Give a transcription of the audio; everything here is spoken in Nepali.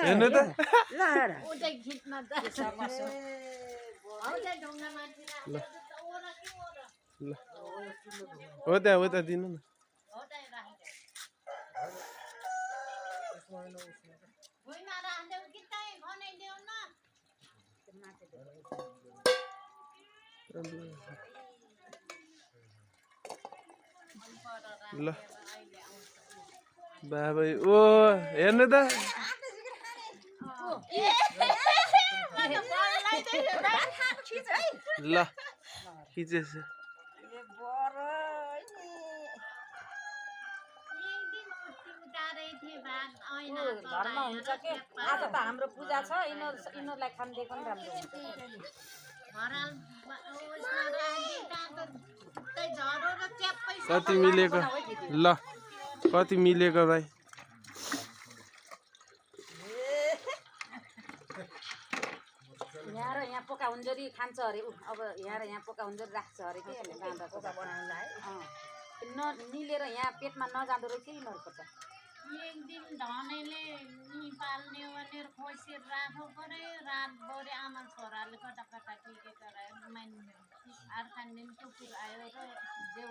हेर्नु त ल हो त दिनु न ल बाबा ओ हेर्नु त ल खिचेछ घरमा हुन्छ के आज त हाम्रो पूजा छ यिनीहरूलाई खान दिएको पनि राम्रो हुन्छ कति मिलेको ल कति मिलेको भाइ यहाँ र यहाँ पोका हुन्जरी खान्छ अरे अब यहाँ र यहाँ पोका हुन्जरी राख्छ अरे के बाँधा पोका बनाउनलाई मिलेर यहाँ पेटमा नजाँदो रहेछ यिनीहरूको त एक दिन धनेले पाल्ने भनेर खोसेर राख्नु पर्यो रातभरि आमा छोराले कटा के गरायो अर्का दिन कुकुर आयो र जेउ